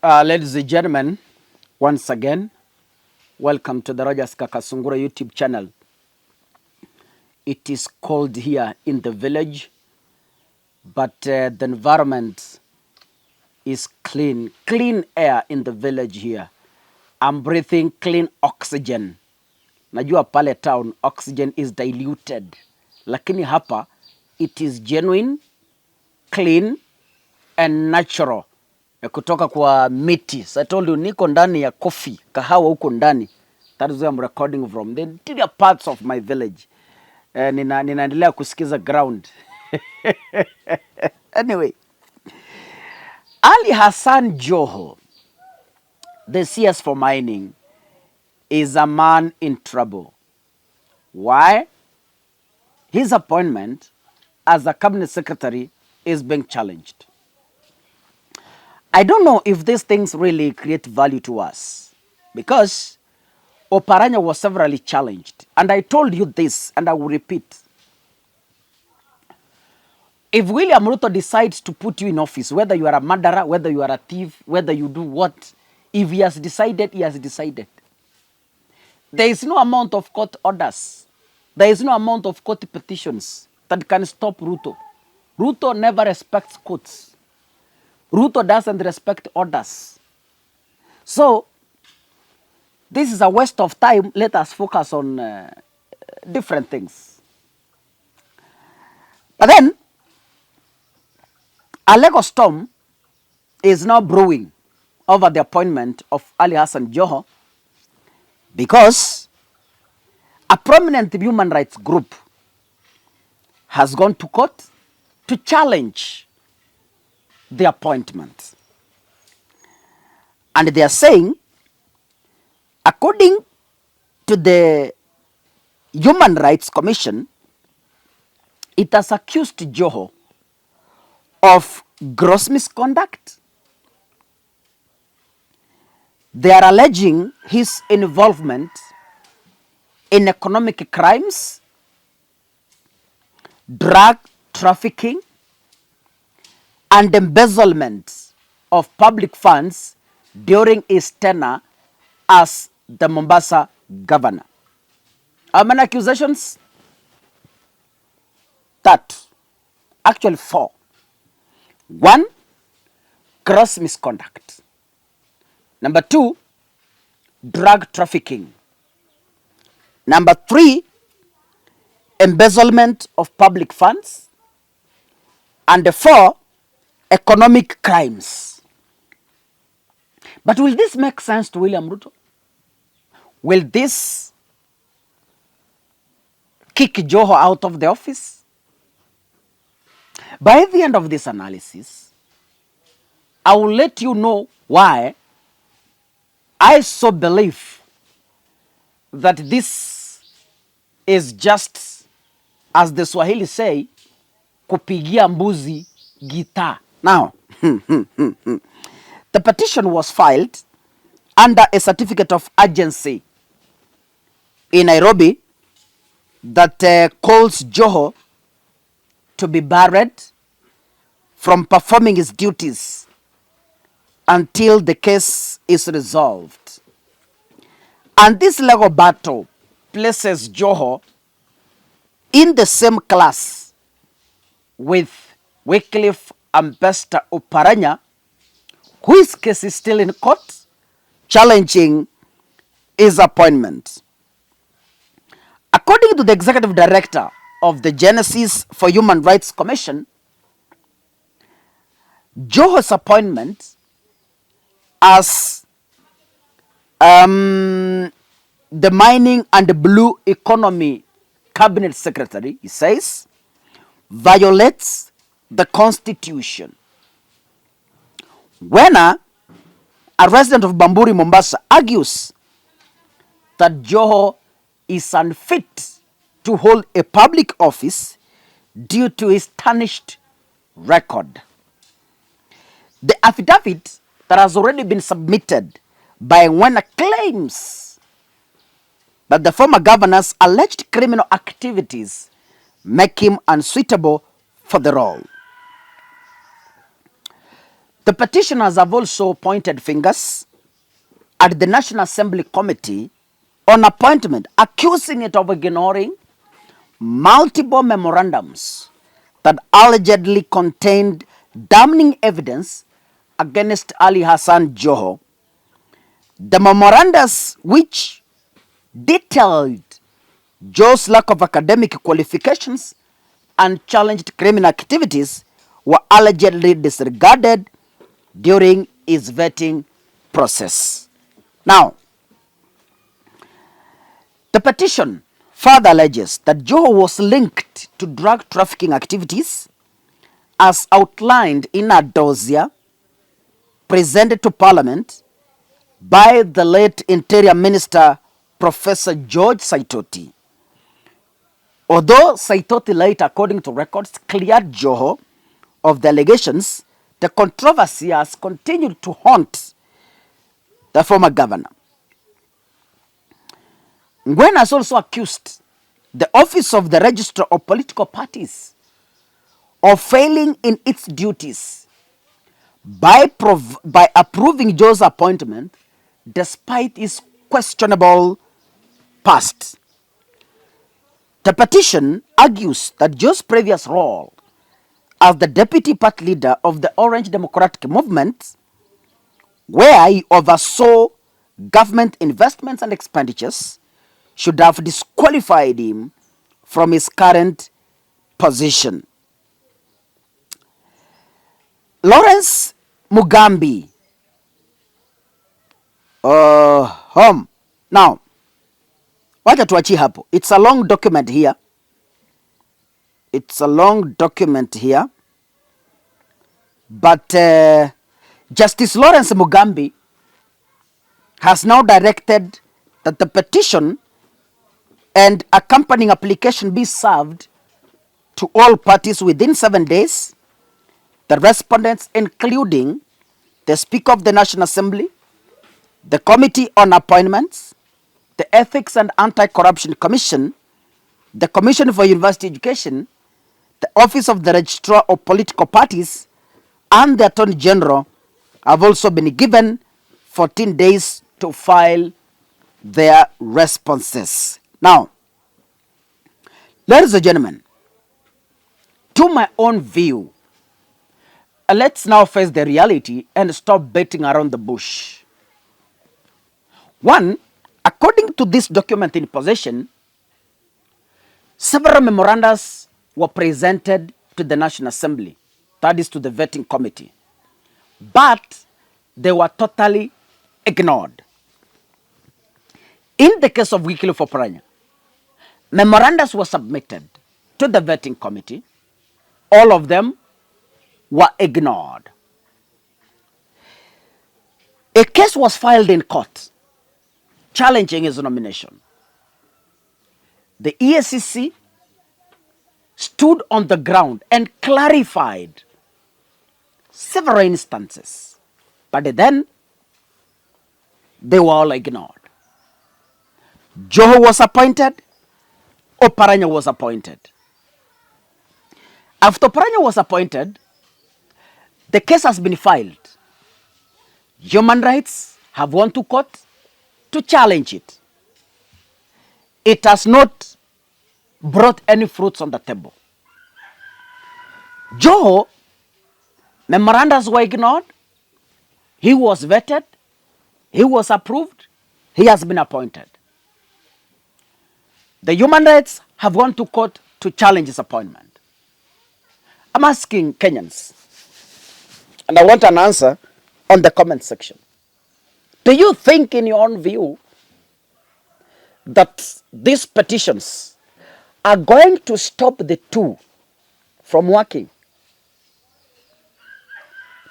Ladies and gentlemen, once again, welcome to the Rogers Kakasungura YouTube channel. It is cold here in the village, but the environment is clean. Clean air in the village here. I'm breathing clean oxygen. Najua pale town, oxygen is diluted. Lakini hapa, it is genuine, clean, and natural. Kutoka kwa miti. So I told you, niko ndani ya coffee, kahawa huko ndani. That is where I'm recording from. The interior parts of my village. Ninaendelea kusikiza ground. Anyway, Ali Hassan Joho, the CS for mining, is a man in trouble. Why? His appointment as a cabinet secretary is being challenged. I don't know if these things really create value to us, because Oparanya was severally challenged. And I told you this, and I will repeat. If William Ruto decides to put you in office, whether you are a murderer, whether you are a thief, whether you do what, if he has decided, he has decided. There is no amount of court orders. There is no amount of court petitions that can stop Ruto. Ruto never respects courts. Ruto doesn't respect orders. So, this is a waste of time. Let us focus on different things. But then, a Lego storm is now brewing over the appointment of Ali Hassan Joho, because a prominent human rights group has gone to court to challenge the appointment. And they are saying, according to the Human Rights Commission, it has accused Joho of gross misconduct. They are alleging his involvement in economic crimes, drug trafficking, and embezzlement of public funds during his tenure as the Mombasa governor. How many accusations? That. Actually 4. 1, gross misconduct. Number 2, drug trafficking. Number 3, embezzlement of public funds. And 4, economic crimes. But will this make sense to William Ruto? Will this kick Joho out of the office? By the end of this analysis, I will let you know why I so believe that this is just, as the Swahili say, kupigia mbuzi gitaa. Now, the petition was filed under a certificate of urgency in Nairobi that calls Joho to be barred from performing his duties until the case is resolved. And this legal battle places Joho in the same class with Wycliffe Ambassador Oparanya, whose case is still in court, challenging his appointment. According to the executive director of the Genesis for Human Rights Commission, Joho's appointment as the Mining and Blue Economy Cabinet Secretary, he says, violates the Constitution. When a resident of Bamburi, Mombasa, argues that Joho is unfit to hold a public office due to his tarnished record. The affidavit that has already been submitted by Wena claims that the former governor's alleged criminal activities make him unsuitable for the role. The petitioners have also pointed fingers at the National Assembly Committee on Appointment, accusing it of ignoring multiple memorandums that allegedly contained damning evidence against Ali Hassan Joho. The memorandums, which detailed Joho's lack of academic qualifications and challenged criminal activities, were allegedly disregarded during his vetting process. Now, the petition further alleges that Joho was linked to drug trafficking activities as outlined in a dossier presented to Parliament by the late Interior Minister Professor George Saitoti. Although Saitoti later, according to records, cleared Joho of the allegations, the controversy has continued to haunt the former governor. Ngwen has also accused the Office of the Registrar of Political Parties of failing in its duties by approving Joho's appointment despite his questionable past. The petition argues that Joho's previous role as the deputy party leader of the Orange Democratic Movement, where he oversaw government investments and expenditures, should have disqualified him from his current position. Lawrence Mugambi, now wacha tuachie hapo. It's a long document here. But Justice Lawrence Mugambi has now directed that the petition and accompanying application be served to all parties within 7 days. The respondents, including the Speaker of the National Assembly, the Committee on Appointments, the Ethics and Anti-Corruption Commission, the Commission for University Education, the Office of the Registrar of Political Parties, and the Attorney General have also been given 14 days to file their responses. Now, ladies and gentlemen, to my own view, let's now face the reality and stop beating around the bush. One, according to this document in possession, several memorandums were presented to the National Assembly, that is to the vetting committee, but they were totally ignored. In the case of Wycliffe Oparanya, memorandums were submitted to the vetting committee. All of them were ignored. A case was filed in court challenging his nomination. The EACC stood on the ground and clarified several instances, but then they were all ignored. Joho was appointed, Oparanya was appointed. After Oparanya was appointed, the case has been filed. Human rights have gone to court to challenge it. It has not brought any fruits on the table. Joho, memorandums were ignored. He was vetted. He was approved. He has been appointed. The human rights have gone to court to challenge his appointment. I'm asking Kenyans, and I want an answer on the comment section. Do you think, in your own view, that these petitions are going to stop the two from working?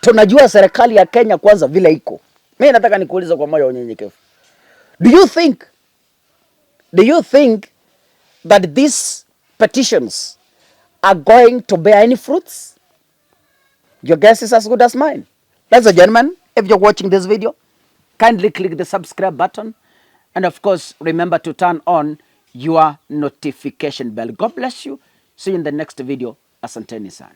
Tunajua serikali ya Kenya kwanza vile iko. Mimi nataka nikuulize kwa moyo unyenyekevu. Do you think that these petitions are going to bear any fruits? Your guess is as good as mine. Ladies and gentlemen, if you're watching this video, kindly click the subscribe button. And of course, remember to turn on your notification bell. God bless you. See you in the next video. Asanteni sana.